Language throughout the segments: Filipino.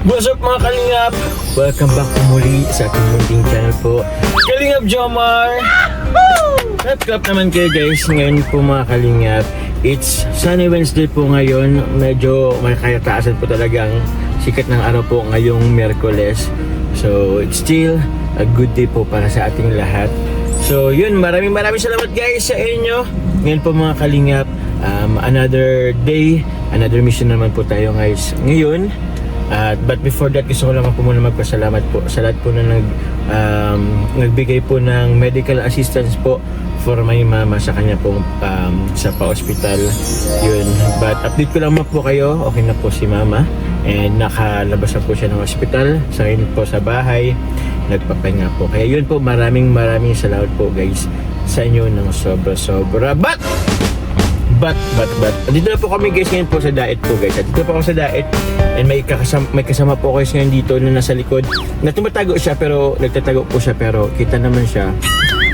What's up mga Kalingap? Welcome back po muli sa ating munting channel po, Kalingap Jomar! Clap naman kayo guys. Ngayon po mga Kalingap, it's Sunny Wednesday po ngayon. Medyo may kayataasan po talagang sikat ng araw po ngayong Miyerkules. So it's still a good day po para sa ating lahat. So yun, maraming salamat guys sa inyo. Ngayon po mga Kalingap, another day, another mission naman po tayo guys ngayon. But before that, gusto ko lang po muna magpasalamat po sa lahat po na nagbigay po ng medical assistance po for my mama sa kanya pong sa pa-hospital. Yun. But update ko lang po kayo, okay na po si mama and nakalabas na po siya ng hospital. Sa ngayon po sa bahay, nagpapahinga po. Kaya yun po, maraming salamat po guys sa inyo ng sobra. But dito na po kami guys ngayon po sa diet po guys. At dito po ako sa diet and may kasama po guys ngayon dito na nasa likod na tumatago siya pero nagtatago po siya pero kita naman siya.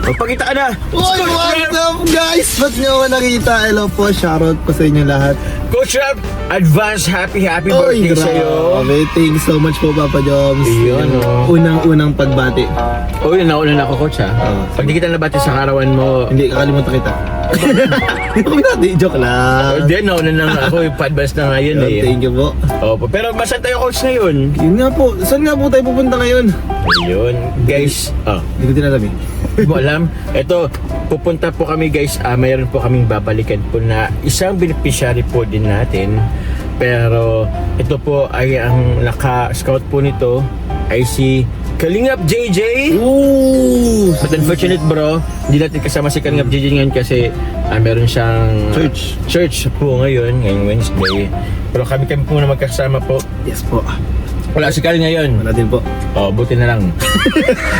Magpakita ka na! Oy, what's up guys? Ba't nyo ako nakita? Hello po, shoutout po sa inyo lahat. Coach Rap, advance happy birthday sa'yo. Grabe, thank you so much po Papa Joms. Iyon o. Unang pagbati. Oh yun, nauna na ako coach ha. Pag di kita nabati sa karawan mo. Hindi, kakalimutan kita. Hindi ko binati, joke lang. Hindi, nauna na ako, pa-advance na nga yun eh. Thank you po. Opo, pero masan tayo coach ngayon? Yun nga po, saan nga po tayo pupunta ngayon? Ayun, guys. Hindi ko tinalamin. Hindi mo alam. Ito, pupunta po kami guys. Mayroon po kaming babalikan po na isang beneficiary po din natin. Pero ito po ay ang naka-scout po nito ay si Kalingap JJ. Ooh! But unfortunate bro, hindi natin kasama si Kalingap JJ ngayon kasi meron siyang church po ngayong Wednesday. Pero kami po na magkasama po. Yes po. Wala si Kyle ngayon. Wala din po. Oh, buti na lang.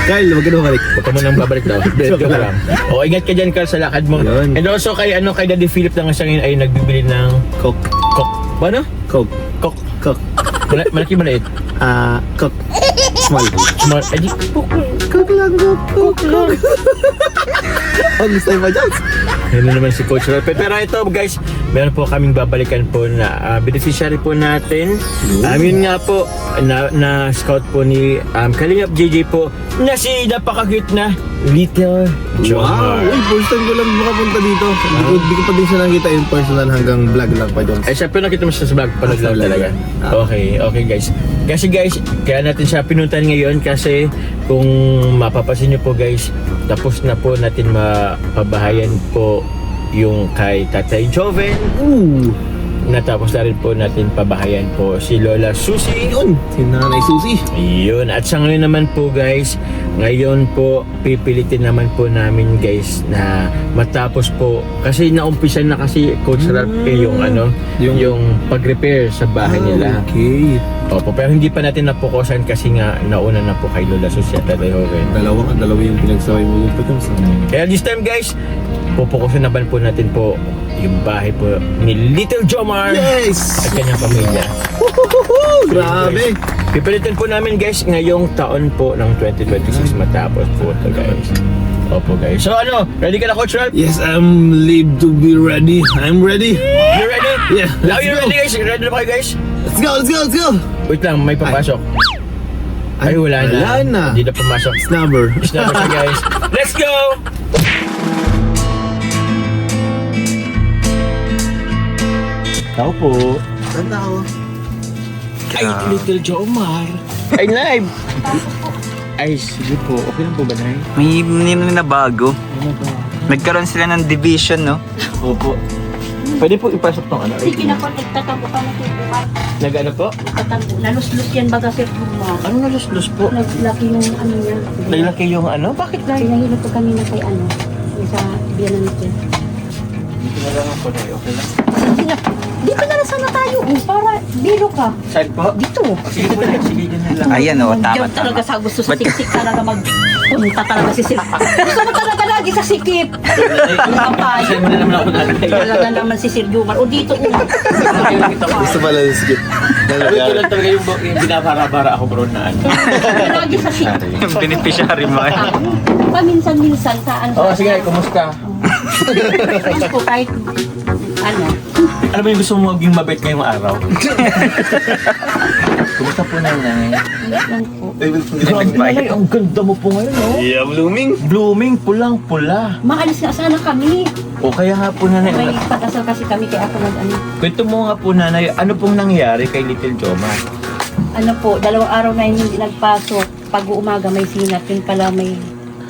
Kyle, wag ka na balik. Huwag ka munang babalik daw. Joke lang. O, ingat ka dyan, Carl, sa lakad mo. Yun. And also, kay Daddy Philip na nga siya ngayon ay nagbibili ng Coke. Ano? Coke. Coke. Malaki maliit? Coke. Small. Di, Coke lang, Coke. Oh, gusto mo dyan? Ano naman si Coach Roy. Pero ito guys, meron po kaming babalikan po na beneficiary po natin. Yun nga po, na scout po ni Kalingap JJ po na si napaka-cute na Little Jomar. Wow! Uy, first time ko lang makapunta dito. Hindi ko pa din siya nakita in personal hanggang vlog lang pa dyan. Ay, syempre nakita mo siya sa vlog, panood lang talaga. Okay guys. Kasi guys, kaya natin siya pinuntan ngayon kasi kung mapapasin nyo po guys, tapos na po natin mapabahayan po yung kay Tatay Joven. Natapos na rin po natin pabahayan po si Lola Susie. Yun, si Nanay Susie. Yun. At sa ngayon naman po guys, ngayon po pipilitin naman po namin guys na matapos po kasi naumpisan na kasi Coach Ralph yung pag-repair sa bahay nila. Okay. Opo, pero hindi pa natin napokusan kasi nga nauna na po kay Lola Susie at Tatay Joven. Dalawa yung pinagsaway mo yung patong. Kaya this time guys, pupukusan naman po natin po yung bahay po ni Little Jomar Yes! at kanyang pamilya. Grabe! Pipilitin po namin guys ngayong taon po ng 2026 matapos po ito guys. Opo guys. So ready ka na Coach Ralph? Yes, I'm live to be ready. I'm ready. You ready? Yeah, Now let's you go. ready guys? Ready na ba kayo guys? Let's go! Wait lang, may papasok. Ay wala na. Hindi na pumasok. Snubber. Snubber siya guys. Let's go! Tao po. Saan ako? Ay, Little Jomar. Ay, live. Ay, sige po. Okay lang po ba, Nay? May bago. Nagkaroon sila ng division, no? Opo. Pwede po ipasok tong ano? Sige na po, nagtatambo ka na sir. Nag-ano po? Nagtatambo. Naluslus yan baga sir Kumar. Ano naluslus po? Naglaki yung ano niya. Naglaki yung ano? Bakit na? Pinahilot ko kanina kay ano. Yung sa biyanan ni sir. Dito na lang ako, Nay. Okay lang. Sige na. Dito na lang sana tayo. Para biro ka. Saan po? Dito. Sige po na. Sige dyan na lang. Ayan, oh, tama, Diyan talaga tama. sa gusto sa siksik talaga magpunta talaga si sir. Gusto mo talaga lagi sa sikip. Saan mo na naman ako nanay? Talaga naman si Sir Jomar. O dito. Gusto pala yung skip. Ito lang talaga yung binabara-bara ako bro na ano. Lagi sa sikip. Yung beneficiary mo. Paminsan-minsan saan. Oo, sige. Kumusta? Ayun po kahit ano. Ano ba yung gusto mo maging mabait ngayong araw? Kumusta po nanay? Lang po. Grabe nanay, ang ganda mo po ngayon, no? Yeah, blooming. Blooming, pulang-pula. Maalis nga sana kami. O kaya nga po nanay, May pag-asal kasi kami kaya ako nag-ano. kwento mo nga po nanay, ano pong nangyari kay Little Jomar? Ano po, 2 araw na hindi nagpasok. Pag umaga may sinat, yun pala may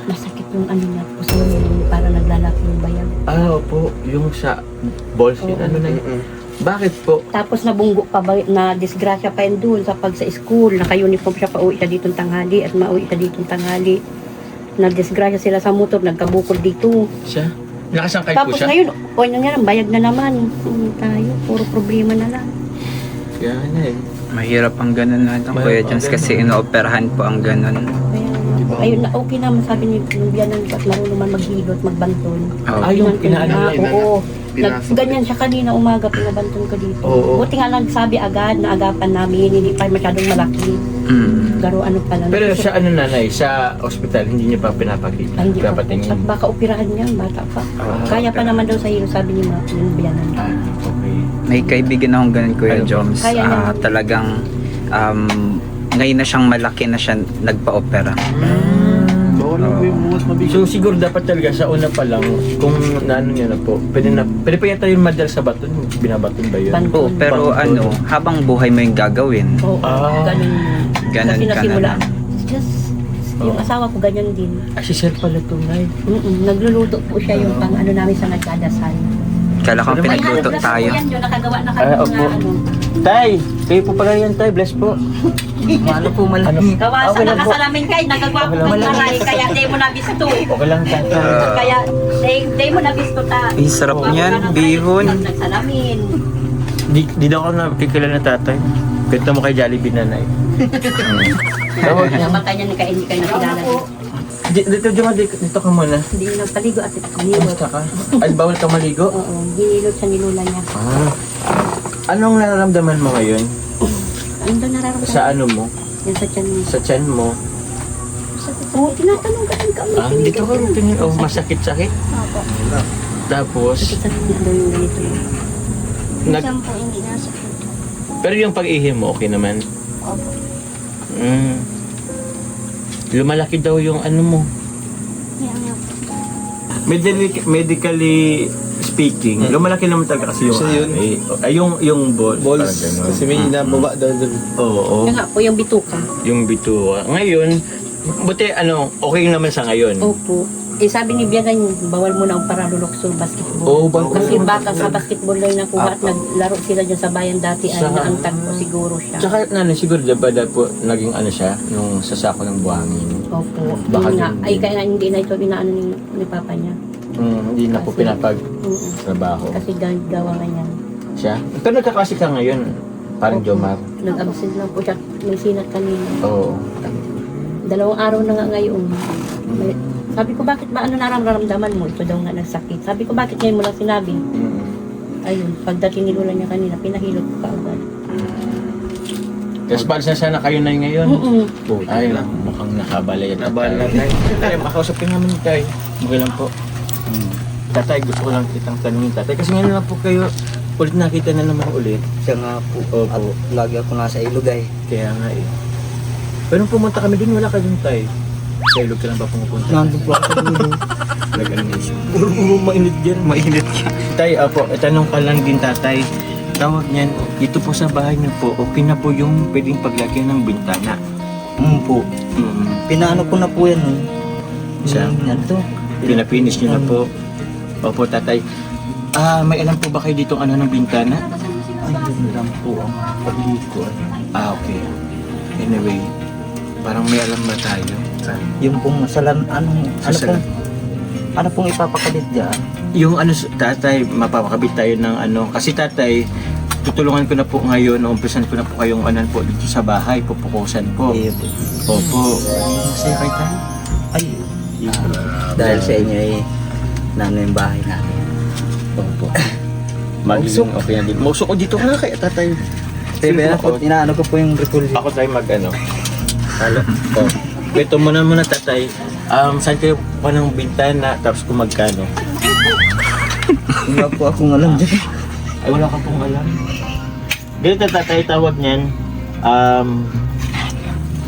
masakit yung ano niya. Puso niya yung para naglalaki yung bayag. Ah, opo, yung sa balls yun, ano na yun? Bakit po? Tapos nabunggo pa ba, na disgrasya pa yun doon sa pag sa school. Naka-uniform siya pa uwi siya ditong tanghali at mauwi siya ditong tanghali. Nagdisgrasya sila sa motor, nagkabukol dito. Siya? Nakasangkay po Tapos siya? ngayon, o yun nga, bayag na naman. Tayo, puro problema na lang. Kaya na eh. Mahirap ang ganun na lang, Kuya Jones, kasi inooperahan po ang ganun. Kaya, ayun na, okay naman sabi ni Bianan ko at marunong man maghilot, magbanton. Oh. Ah, yung inaano Ah, niya, oo. Pinasok Ganyan siya kanina umaga, pinabanton ko dito. Oo. Buti nga lang sabi agad, na agapan namin, hindi pa masyadong malaki. Mm. Garo ano pa lang. Pero sa ano nanay, sa ospital, hindi niyo pa pinapakita? Ay, hindi pa po. Pinapatingin? At baka operahan niya, bata pa. Ah, Kaya pa okay. naman daw sa hilo, sabi ni Bianan. Ah, okay. May kaibigan akong ganun, Kuya Ano po? Jones. Kaya naman. Talagang ngayon na siyang malaki na siya nagpa-opera. Bawal na po yung buwas mabigat. So siguro dapat talaga sa una pa lang, kung naano niya na po, pwede pa yata yung madal sa baton, binabaton ba yun? Ban- Oo, pero Banton. habang buhay mo yung gagawin. Oo, Ah. ganun. Ganun Kasi ka na nasimula. lang. Just, yung Oo. asawa ko ganyan din. Ah, si Sir pala tunay. Nagluluto po siya yung pang ano namin sa nagdadasal. Kala ko Pero may pinagluto Ay, tayo. Yan, yun, nakagawa na Ah, kami opo. mga ano. Tay, kayo po pala yan tay, bless po. Ano po Ano? Kawasa Okay lang po. nakasalamin kay, nagagawa ko Okay lang. ng maray, kaya di mo nabisto. Okay lang tatay. Kaya di mo nabisto ta. Ang sarap Gawa niyan, ka ng bihon. maray, Nagsalamin. Di daw ako nakikilala na tatay. Kwento mo kay Jollibee nanay. Tawag niya. Namatay niya ni kaya hindi kayo nakilala. Dito, dito ka muna. Hindi niya nagpaligo at hinilot. Kamusta ka? Ay, bawal ka maligo? Oo, hinilot siya ni Lola niya. Ah. Anong nararamdaman mo ngayon? Ano daw nararamdaman? Sa ano mo? Yan sa tiyan niya. Sa tiyan mo? Oo, tinatanong ka rin kami. Ah, dito ka tingin. Oh, masakit-sakit. Opo. Tapos, Sakit-sakit niya daw yung ganito. nag... Saan po hindi nasakit? Pero yung pag-ihi mo, okay naman? Opo. Lumalaki daw yung ano mo. Kaya nga po. Medically speaking, lumalaki naman talaga kasi yung Kasi yun. ay, yung balls. Balls. parang ganun. Kasi may inababa daw doon. Oo, Kaya nga po yung bituka. yung bituwa. Ngayon, buti ano, okay naman sa ngayon. Opo. Eh sabi ni Bianan, bawal mo na ang paralulokso basketball. Oo, bawal. Kasi baka sa basketball lang nakuha at Apo. naglaro sila dyan sa bayan dati ay Sa- naantag po siguro siya. Tsaka siguro diba dahil po naging ano siya, nung sasako ng buhangin. Opo. Baka Yun nga. din- Ay kaya hindi na ito inaano ni papa niya. Hindi na po Kasi- pinapag-trabaho. Kasi gawa nga niya. Siya? Pero nagkakasi ka ngayon, parang Opo. Jomar. Nag-absent lang po siya. May sinat kanina. Oo. 2 araw na nga ngayon. Sabi ko, bakit ba ano nararamdaman mo? Ito daw nga nagsakit. Sabi ko, bakit ngayon mo lang sinabi? Mm. Ayun, pagdating ni Lola niya kanina, pinahilot ko kaagad. Tapos bali na sana kayo na ngayon. Ay, lang. mukhang nakabalay at Nabala tatay. Tatay, makausapin namin tayo. Okay lang po. Tatay, gusto ko lang kitang tanungin tatay. Kasi ngayon lang po kayo, ulit nakita na naman ulit. Siya nga po. Opo. At lagi ako nasa Ilugay. Kaya nga eh. Pero nung pumunta kami dun, wala ka dun tayo. Sa ilog ka lang ba pumupunta? Nandun po ako dito. Nag-anis. Puro mainit dyan. Mainit ka. Tay, apo, tanong ka lang din tatay. Tawag niyan, dito po sa bahay niyo po, okay na po yung pwedeng paglagyan ng bintana. Po. Pinaano ko na po yan. Siya? Yan to. Pinapinis niyo na po. Opo, tatay. May alam po ba kayo dito ano ng bintana? Ay, yun lang po ang paglito. Okay. Anyway, parang may alam na tayo. Yung pong salan, Sasalan. ano pong ipapakalit dyan? Yung ano, tatay, mapapakabit tayo ng ano. Kasi tatay, tutulungan ko na po ngayon, umpisan ko na po kayong ano po dito sa bahay, pupukusan po. Eh, Opo. Masaya kayo tayo? ay, dahil sa inyo ay nano yung bahay natin. Opo. Magiging okay na din. Mausok ko dito ka na kaya tatay. Pero ako, inaano ko po yung repulsion. Ako tayo mag ano. Halo. Oh. Kwento mo na muna tatay. Saan kayo pa ng bintana tapos kung magkano? Wala po akong alam dyan. Ay wala ka pong alam. Ganito tatay tawag niyan.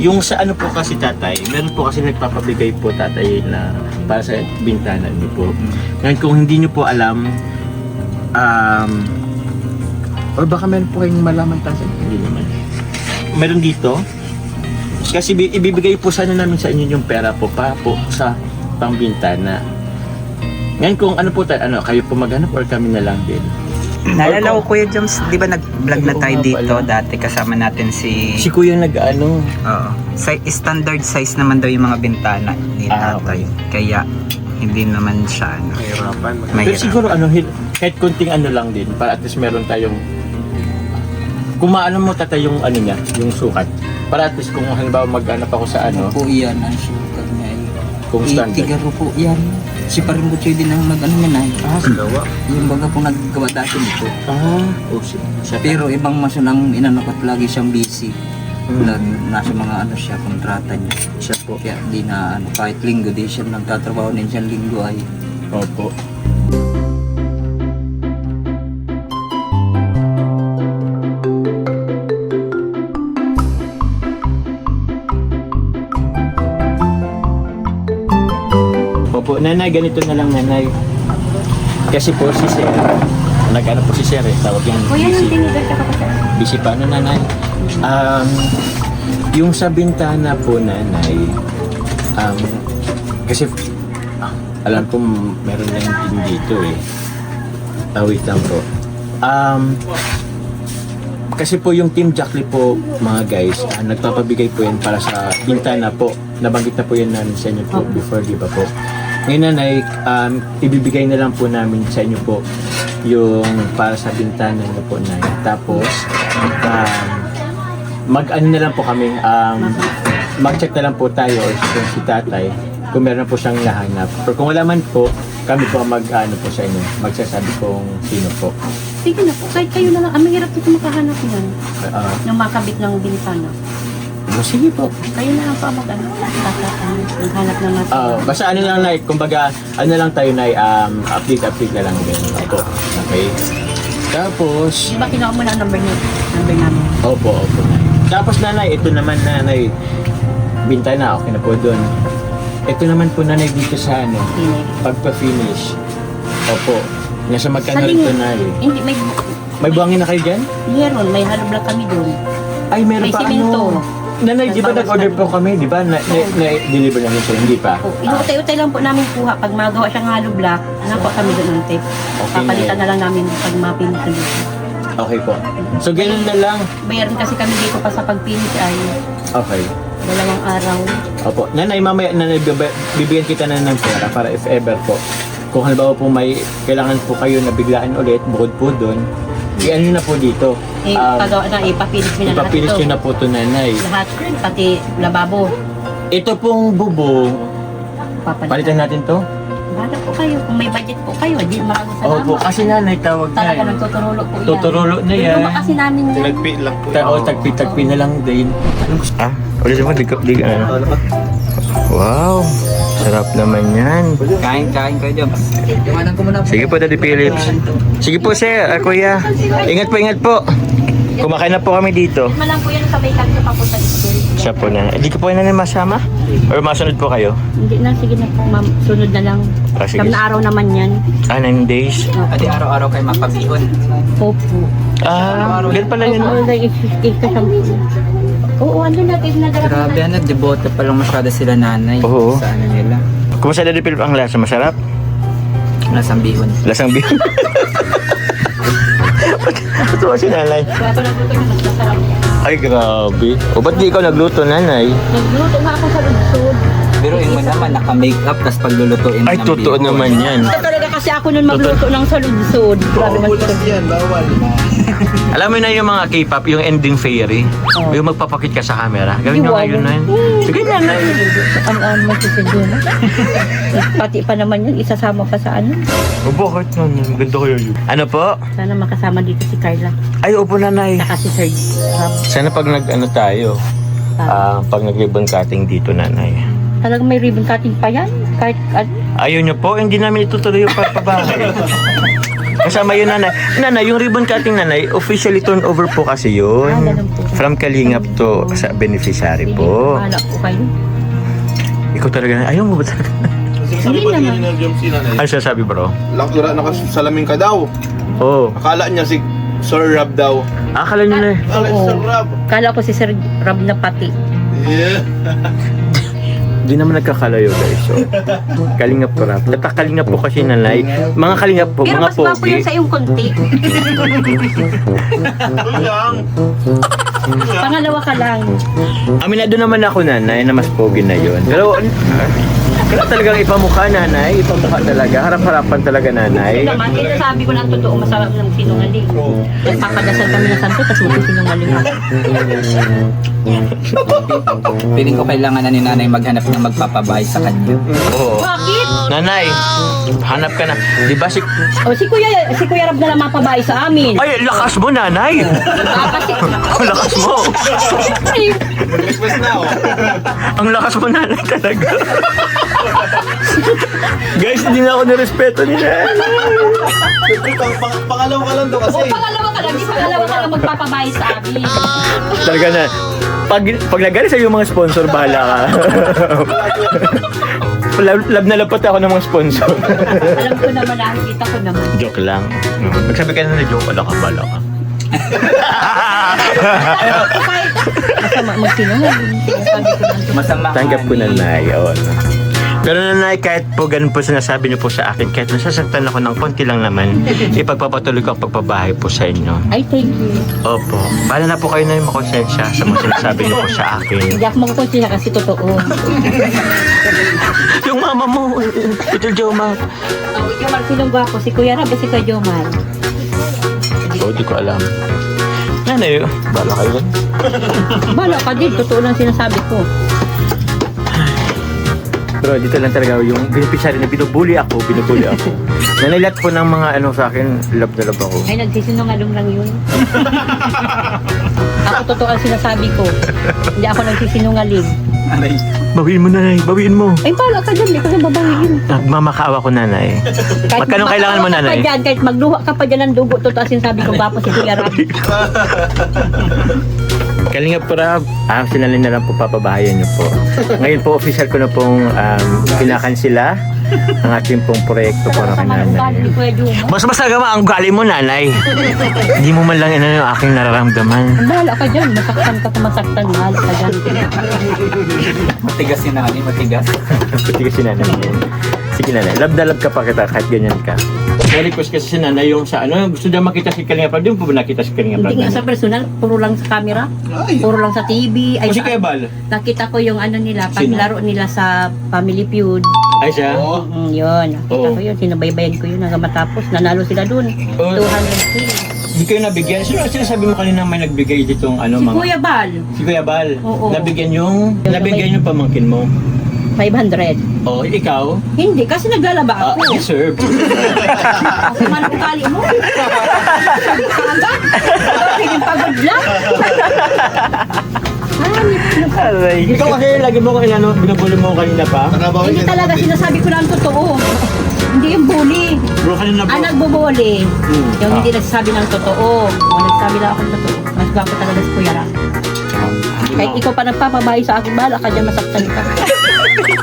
Yung sa ano po kasi tatay, meron po kasi nagpapabigay po tatay na para sa bintana niyo po. Ngayon kung hindi niyo po alam, or baka meron po kayong malaman tatay, hindi naman. Meron dito, kasi ibibigay po sana namin sa inyo yung pera po para po sa pangbintana. Ngayon kung ano po tayo, kayo po maghanap or kami na lang din? Naalala ko Kuya Joms, di ba nag-vlog na tayo Oo nga dito pala. dati kasama natin si... Si kuya nag-ano, Oo. Standard size naman daw yung mga bintana ni Ah, tatay. Kaya hindi naman siya Mahirapan. pero mahirap. siguro kahit kunting ano lang din, para at least meron tayong, kung maano mo tatay yung ano niya, yung sukat. Para at least kung halimbawa mag-anap ako sa ano, Po yan, ang sukat niya ay kung standard. Tigaro po yan. Si Parimbuchoy din ang nag-ano niya na. Sa gawa. Yung baga po naggawa dati nito. Siya. Pero ibang mason ang inanakot lagi siyang busy. Hmm. Nasa mga ano siya, kontrata niya. Siya po. Kaya di na ano, kahit linggo di siya nagtatrabaho din siyang linggo ay Opo. Opo, nanay, ganito na lang nanay. Kasi po si Sir, nag-ano po si Sir tawag yung Kuya, nang busy. tinigal ka pa. Busy pa ano nanay? Yung sa bintana po nanay, kasi alam ko meron lang din dito eh. Wait lang po. Kasi po yung Team Jackley po mga guys, nagpapabigay po yan para sa bintana po. Nabanggit na po yan namin sa inyo po before, di ba po? Ngayon nanay, ibibigay na lang po namin sa inyo po yung para sa bintana niyo po na. Tapos, mag-ano na lang po kami, mag-check na lang po tayo or si tatay kung meron po siyang nahanap. Pero kung wala man po, kami po mag-ano po sa inyo, magsasabi kung sino po. Sige na po, kahit kayo na lang. Ang mahirap dito makahanap yan. Yung makabit ng bintana. Sige po. Kayo na lang po ang mag-ano. Maghanap na natin. Basta ano lang na, kumbaga, ano lang tayo na, update na lang din. Opo. Okay. Tapos, Di ba kinuha mo na ang number namin? opo. Tapos nanay, ito naman nanay, bintana, okay na po doon. Ito naman po nanay dito sa ano, Hindi. pagpa-finish. Opo. Nasa magkano Sa rin ito linggo. nanay? Hindi, May buhangin na kayo dyan? meron. May halo block kami doon. Ay, meron May pa simento. ano. Nanay, di ba nag-order po kami? Di ba? Na-deliver namin siya? Hindi pa? O, inutay-utay lang po namin kuha. Pag magawa siyang halo block, nakuha kami doon ng tape. Okay, Papalitan na lang namin pag mapinit na dito. Okay po. So, ganun na lang. Bayaran kasi kami dito pa sa pagpinit ay Okay. 2 araw. Opo. Nanay, mamaya, bibigyan kita na ng pera para if ever po. Kung halimbawa po may kailangan po kayo na biglaan ulit, bukod po doon, i-ano na po dito. Pagawa na, ipapilit mo na lahat Ipapilis ito. nyo na po ito, nanay. Lahat, pati lababo. Ito pong bubong, palitan natin to? Bahala po kayo. Kung may budget po kayo, di maraming salamat. Opo, kasi nanay tawag Talaga na. nagtuturulo po yan. Tuturulo na yan. Yung kasi namin yan. Nagpi lang po. Tagpi na lang din. Ulit mo, ano? Wow, sarap naman yan. Kain Kuya Joms. Iwanan ko muna po. Sige po, Daddy Phillips. Sige po, sir, kuya. Ingat po. Kumakain na po kami dito. Malang po yan sa may kanto papunta dito. Siya po na. Hindi ko po na masama? Or masunod po kayo? Hindi na, sige na po, ma'am. Sunod na lang. Sige. Siyam na araw naman yan. 9 days. Adi araw-araw kayo mapabihon. Opo. Ganun pala yun. All the ikika Oo, ano natin nadarap Grabe deboto pa lang masyado sila nanay. Oo. Sa ano nila. Kumusta, Daddy Phillips, ang lasa? Masarap? Lasang bihon. Lasang bihon. Ito si nanay. Kaya ito nagluto yung mas masarap. Ay, grabe. O, ba't di ikaw nagluto, nanay? Nagluto nga ako sa lunsod. Pero yung mo naman naka-makeup tapos paglulutuin Ay, ng totoo bihon. naman yan. Ito talaga kasi ako nun magluto ng sa lunsod. Grabe mas Bulas yan, bawal. Alam mo na yung mga K-pop, yung ending fairy, yung magpapakit ka sa camera. Gawin nyo ngayon na yun. Sige na, nay. Ano magsisigyo na. Pati pa naman yun, isasama pa sa ano. O, bakit nun? Ganda kayo yun. Ano po? Sana makasama dito si Carla. Ay, opo, nanay. Saka si Serge. Sana pag nag-ano tayo, pag nag-ribbon cutting dito, nanay. Talagang may ribbon cutting pa yan. Kahit ano. Ayaw nyo po, hindi namin itutuloy yung pagpabahay. Kasama yun, nanay. Nanay, yung ribbon cutting, nanay, officially turned over po kasi yun. Ganun po. From Kalingap to sa beneficiary po. Bahala po kayo. Ikaw talaga, ayaw mo ba talaga? Sinasabi Hindi pa naman. ni Jom si nanay. Ano siya sabi, bro? Lakura, nakasalamin ka daw. Oo. Akala niya si Sir Rab daw. Akala nyo na eh. Akala si Sir Rab. Kala ko si Sir Rob na pati. Yeah. Di naman nagkakalayo guys. So, kalingap po rap. Nagkakalingap po kasi nanay. Mga kalingap po, Pero mga mas gwapo pogi. yun sa iyong konti. Pangalawa ka lang. Aminado naman ako nanay na mas pogi na yun. Pero talagang ipamukha nanay. Ipamukha talaga. Harap-harapan talaga nanay. Naman, kaya sabi ko ng totoo, masarap ng sinungaling. Nagpapadasal kami ng santo, tapos magsisinungaling ako. Feeling ko kailangan na ni nanay maghanap ng magpapabahay sa kanya. Oo. Bakit? Nanay, hanap ka na. Di ba si... O si Kuya Rab na lang mapabahay sa amin. Ay, lakas mo nanay. Kasi, Ang lakas mo. Request na oh. Ang lakas mo nanay talaga. Guys, hindi na ako nirespeto ni nanay. Pangalawa ka lang daw kasi. pangalawa ka lang, di pangalawa ka lang magpapabahay sa amin. Talaga na. Pag nagaling sa yung mga sponsor, bahala ka. Lab na lapat ako ng mga sponsor. Alam ko naman, nakikita ko naman. Joke lang. Magsabi ka na joke, wala ka, bahala ka. Masama magsinungaling. Sinasabi ko ng totoo. Masama Tanggap ko ni- nanay. Oo. Pero nanay, kahit po ganun po sinasabi niyo po sa akin, kahit nasasaktan ako ng konti lang naman, ipagpapatuloy ko ang pagbabahay po sa inyo. Ay, thank you. Opo. Bahala na po kayo na yung makonsensya sa mga sinasabi niyo po sa akin. Hindi ako magkukunsya kasi totoo. Yung mama mo, ito Jomar. Oh, Jomar, sinong gwapo? Si Kuya Rab o si Kuya Jomar? Oo, di ko alam. Nanay, bahala kayo. Bala ka din, totoo lang sinasabi ko. Pero dito lang talaga yung beneficiary na binubuli ako. Nanay, lahat po ng mga ano sa akin, love na love ako. Ay, nagsisinungaling lang yun. Ako totoo ang sinasabi ko. Hindi ako nagsisinungaling. Nanay. Bawiin mo nanay, bawiin mo. Ay, bala ka dyan, hindi ko na babawiin. Nagmamakaawa ko nanay. Magkano kailangan mo nanay? Ka pa dyan, kahit magluha ka pa dyan ng dugo, totoo ang sinasabi ko, gwapo si Kuya Rab. Kalingap po Rab, sinalin na lang po papabahayan niyo po. Ngayon po official ko na pong pinakansila ang ating pong proyekto po na Sama ng ugali ni nanay. Kuya Jomar. Mas masagama ang ugali mo nanay. Hindi mo man lang yung aking nararamdaman. Bahala ka dyan, masaktan ka kung masaktan, bahala ka dyan. Matigas si nanay, matigas. Pati kasi nanay yun. Sige nanay, love na love ka pa kita kahit ganyan ka. Na-request kasi si nanay yung sa ano, gusto niya makita si Kalingap Rab. Di mo po ba nakita si Kalingap Rab? Hindi nga sa personal, puro lang sa camera, puro lang sa TV. Ay, Kasi kaya Bal? nakita ko yung ano nila, Sino? paglaro nila sa Family Feud. Ay siya? Oo. Yun, nakita Oo. ko yun, sinabaybayan ko yun hanggang matapos. Nanalo sila dun, Oo. 200K. Hindi kayo nabigyan? Sinasabi mo kanina may nagbigay ditong ano Si mga... Kuya Bal, Si Kuya Bal. Oo. Nabigyan yung pamangkin mo. 500. Oh, ikaw? Hindi, kasi naglalaba ako. Deserve. Kasi man ang ugali mo. Kagad. Piling pagod lang. Aray. Ikaw kasi lagi mo kung inano, binubuli mo kanina pa. Nakabawi Hindi siya. talaga sinasabi ko lang totoo. Hindi yung bully. Bro, kanina Ang nagbubuli, yung hindi nagsasabi ng totoo. O nagsabi lang ako ng totoo. Mas gwapo talaga si Kuya Rab. Kahit ikaw pa nagpapabahay sa akin, bahala ka dyan, masaktan ka.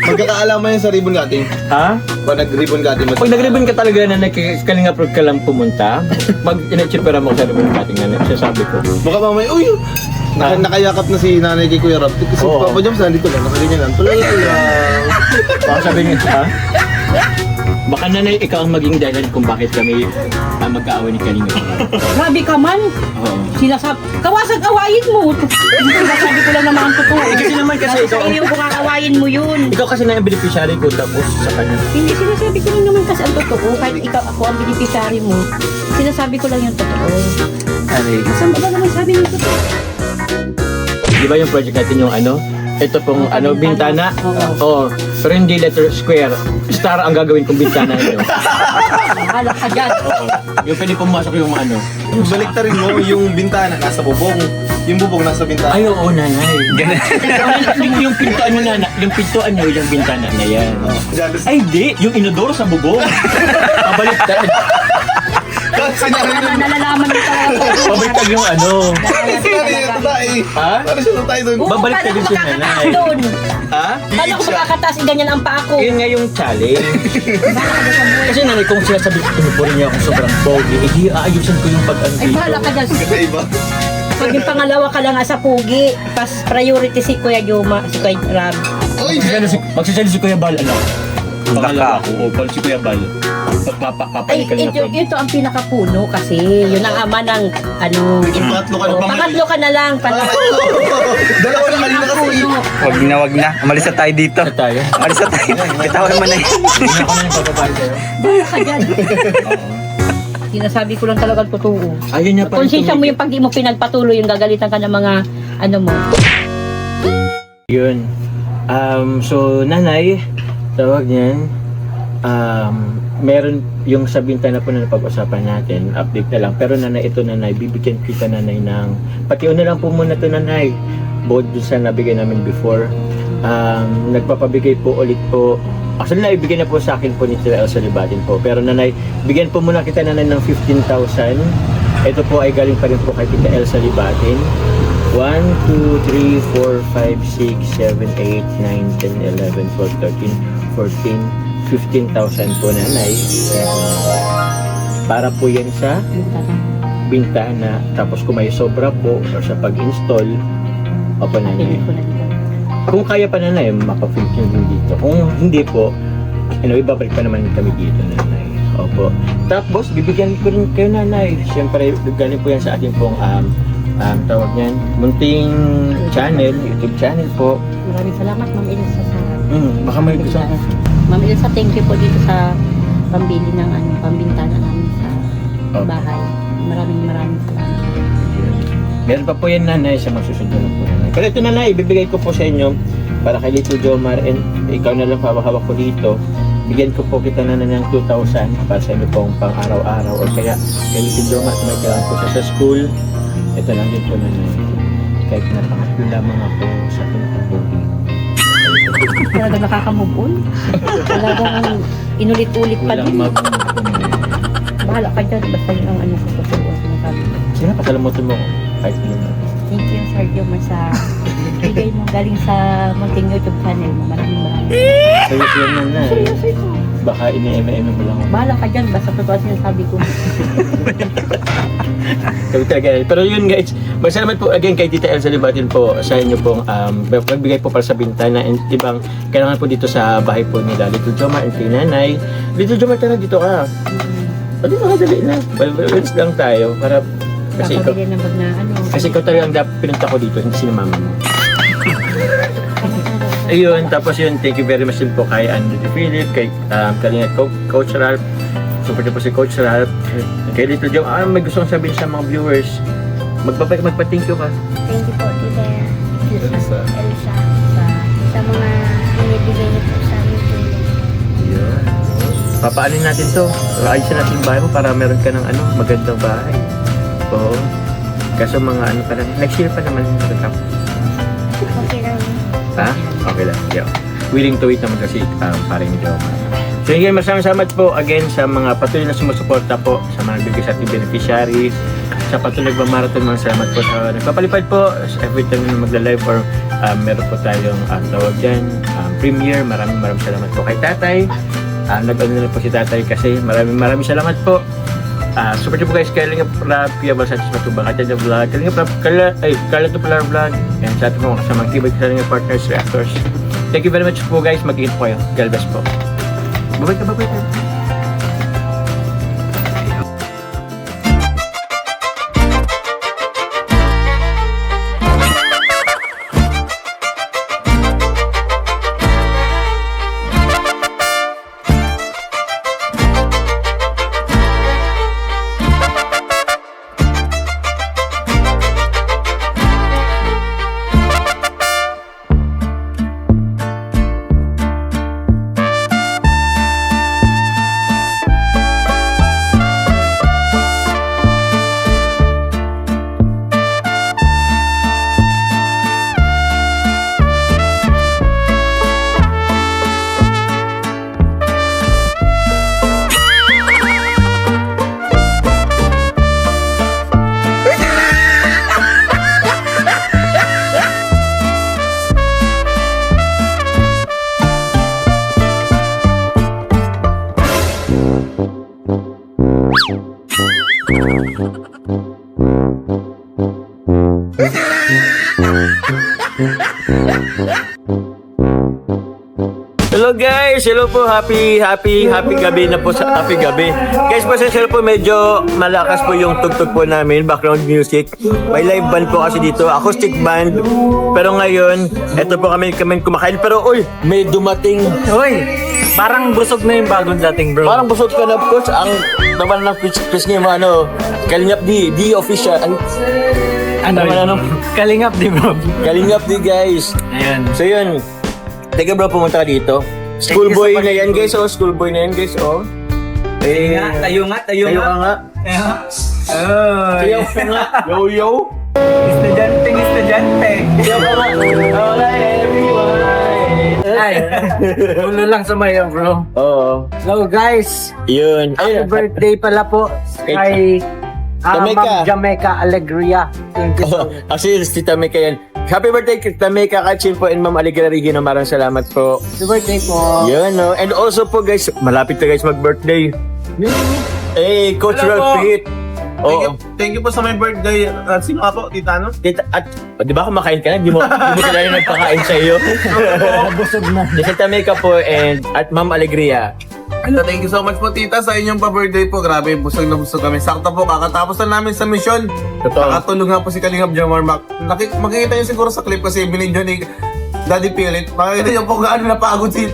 Magkakaalaman yan sa ribbon cutting. Ha? Pag nag-ribbon cutting, Pag nag-ribbon ka talaga na Kalingap Rab ka lang pumunta, pag inachipera mo sa ribbon cutting na sabi ko. baka mamaya, uy! Nakayakap na si nanay kay Kuya Rab. Kasi Oo. Papa Joms nandito lang, nakaganyan lang. Tulala lang. Baka sabihin niya, ha? Baka nanay, ikaw ang maging dahilan kung bakit kami magkaaway ni Kalingap Rab. Grabe ka man. Oo. Kawasag awayin mo. Sinasabi ko lang naman ang totoo. Kasi naman kasi ikaw, Sa iyo ko kakawayin mo yun. ikaw kasi na yung beneficiary ko tapos sa kanya. Hindi, sinasabi ko lang naman kasi ang totoo. Kahit ikaw ako ang beneficiary mo, sinasabi ko lang yung totoo. Aray. Saan ba naman sabi ng totoo? Di ba yung project natin yung ano? Ito pong Oo, ano, bintana. bintana. Oo. Pero hindi letter square. Star ang gagawin kong bintana nyo. Bahala ka dyan. Yung pwede pumasok yung ano. Baliktarin mo yung bintana nasa bubong. Yung bubong nasa bintana. Ay, oo, nanay. yung pintuan mo, nana. Yung pintuan nyo, yung bintana na yan. Ay, di. Yung inodoro sa bubong. Pabaliktad. Sinari na. Nalalaman mo talaga. Pabaliktad yung ano. Sinari na tatay. Ha? Para siya tatay doon. Oo, Babalik paano ka din ko si makakataas nanay. doon? Ha? Paano ko makakataas? Ganyan ang paa ko. Yun nga yung challenge. Kasi nanay, kung sila sabi ko, pinupurin niya ako sobrang pogi, eh aayusin ko yung pag-ano Ay, dito. bahala ka dyan. Kasi iba. Pag yung pangalawa ka lang sa pugi, pas priority si Kuya Joma, si Kuya Ram. Uy! Magsasali si Kuya Bal, ano? Pangalawa Baka. ko, o pag si Kuya Bal, Ay, papalikan niya ito, to. ito ang pinakapuno kasi. Yun ang ama ng, ano, Pangatlo ka na. oh, pangatlo ka na lang. Dalawa na kanina kasi. Wag na. Umalis na tayo dito. Sa tayo. Umalis na tayo. Bitawan mo na yun. Hindi ako na yung pagbabayad sa'yo. Bahala ka dyan. Sinasabi ko lang talaga ang totoo. Ayun niya pa. Konsensya mo yung pag di mo pinagpatuloy, yung gagalitan ka ng mga, ano mo. Yun. So, nanay, tawag niyan, meron yung sa bintana po na napag-usapan natin, update na lang. Pero nanay, ito nanay, bibigyan kita nanay ng, pati na lang po muna ito nanay, bukod dun sa nabigay namin before. Nagpapabigay po ulit po, actually naibigay na po sa akin po ni Tila Elsa Libatin po. Pero nanay, bigyan po muna kita nanay ng 15,000. Ito po ay galing pa rin po kay Tita Elsa Libatin. 1, 2, 3, 4, 5, 6, 7, 8, 9, 10, 11, 12, 13, 14, 15,000 po nanay. Para po yan sa bintana. Tapos kung may sobra po or sa pag-install, opo nanay. Pilit ko na dito. Kung kaya pa nanay, mapapilip nyo din dito. Kung hindi po, ibabalik pa naman kami dito nanay. Opo. Tapos, bibigyan ko rin kayo nanay. Siyempre, galing po yan sa ating pong tawag niyan, munting channel, YouTube channel po. Maraming salamat, Ma'am Elsa. Baka may gusto ka. Ma'am Elsa, thank you po dito sa pambili ng pambintana namin sa bahay. Maraming salamat. Meron pa po yan nanay sa magsusunod na po nanay. Pero ito nanay, ibibigay ko po sa inyo para kay Little Jomar and ikaw na lang hawak ko dito. Bigyan ko po kita nanay ng 2,000 para sa inyo pong pang araw-araw o kaya kay Little Jomar kung may kailangan po siya sa school. Ito lang din po nanay. Kahit na pangatlo lamang ako sa pinakabuhi. Talaga nakaka-move on. Talagang inulit-ulit pa Walang din. mag-move. Bahala ka dyan. Basta yun ang sa totoo. Sinasabi ko. Sino pasalamutin mo ko? Kahit yun. Thank you, Sir Jomar, sa bigay mo galing sa munting YouTube channel mo. Maraming. Seryoso yan nanay. Seryoso ito. Baka ini-eme-eme mo lang ako. Bahala ka dyan. Basta totoo sinasabi ko. Kami talaga. Pero yun guys, magsalamat po again kay Tita Elsa Libatin po sa inyo pong nagbigay po para sa bintana and ibang kailangan po dito sa bahay po nila. Little Jomar and kay Nanay. Little Jomar, tara dito ka. O dito ka, dali na. Balance lang tayo para kasi ikaw, Kakabili ng bag na ano. kasi ikaw talaga ang pinunta ko dito, hindi si mama mo. Ayun, tapos yun, thank you very much din po kay Andrew Philip, kay Kalingat Coach Ralph, super po si Coach Ralph, kay Little Jom, may gusto kong sabihin sa mga viewers, magpa-thank you ka. Thank you po, Tita Elsa. Elsa, sa mga binibigay niyo po sa amin tulong. Yun. Papaanin natin to, ayusin natin yung bahay mo para meron ka ng magandang bahay. Oo. Kaso mga pa lang, next year pa naman yung Okay lang. Ha? Okay lang. Yeah. Willing to wait naman kasi paring Joma. So again, maraming salamat po again sa mga patuloy na sumusuporta po sa mga bigay sa ating beneficiaries. Sa patuloy nagmamarathon, mga salamat po sa nagpapalipad po every time na magla-live or meron po tayong tawag dyan, premiere. Maraming salamat po kay Tatay. Nag-ano na po si Tatay kasi maraming salamat po. Super po guys, Kalingap Rap, Pia Balsantis Matubang, at yan yung vlog, Kalingap Vlog, and sa ating mga kasamang tibay Kalingap Partners, Reactors. Thank you very much po guys, mag-ingat po kayo. God bless po. Bye-bye. Hello guys! Hello po! Happy gabi na po sa happy gabi. Guys, pasensya na po, medyo malakas po yung tugtog po namin, background music. May live band po kasi dito, acoustic band. Pero ngayon, eto po kami kumakain. Pero uy, may dumating. Uy, parang busog na yung bagong dating, bro. Parang busog ka na po. Ang naman ng quiz niya mo, Kalingap D official. Kalingap, di bro. Kalingap D guys. Ayan. So yun, teka bro, pumunta ka dito. Schoolboy na yan guys, schoolboy na yan guys, Tayo nga. Tayo ka nga. Tayo ka nga. Yo. Estudyante. Tayo ka nga. Hola everyone. Ay, ulo lang sa mayo, bro. Oo. Hello, guys. Yun. Happy birthday pala po kay Jamaica. Ma'am Jamaica Alegria. Thank you so much. Actually, si Tameka yan. Happy birthday, Tameka Kachin po and Ma'am Aligre Regino. Maraming salamat po. Happy birthday po. Yun, no? And also po guys, malapit na guys mag-birthday. Hey, Cultural Pit. Thank you po sa my birthday. Sino ka po, Tita, no? At, di ba kumakain ka na? Di mo sila yung nagpakain sa iyo. Busog na. Si Tameka po and at Ma'am Alegria. Hello, thank you so much po, Tita, sa inyong pa-birthday po. Grabe, busog na busog kami. Sakto po, kakatapos na namin sa mission. Totoo. Nakatulog nga po si Kalingap Jomar. Makikita niyo siguro sa clip kasi binidyo ni Daddy Pilit. Makikita niyo po gaano napagod si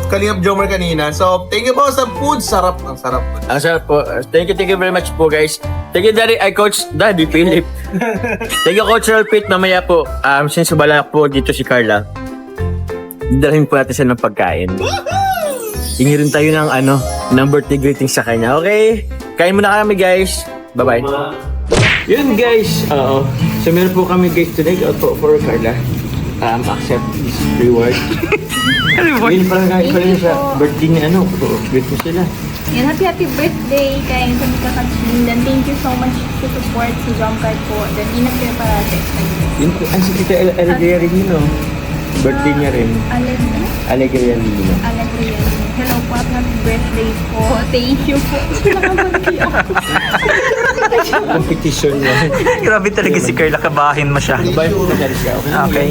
Kalingap Jomar kanina. So, thank you po sa food. Sarap. Ang sarap. Ang sarap po. Thank you very much po guys. Thank you Coach Daddy Philip. Thank you Cultural Pit. Mamaya po, since wala po dito si Carla, dalhin po natin siya ng pagkain. Hingi rin tayo ng ng birthday greetings sa kanya. Okay? Kain muna kami guys. Bye-bye. Yun guys. Oo. So meron po kami guys today for Carla. Accept this reward. Yun parang kain pa rin sa birthday ni greet mo sila. Yan, happy birthday kay Tameka Kachin. Then thank you so much to support sa Jomcard po. Then ingat kayo parate. Yun po. Si Tita Alegria Regino. Birthday niya rin. Alegria Regino. Hello po at happy birthday po. Thank you po. Competition niya. Grabe talaga si Carla, kabahin mo siya. Bye po. Okay.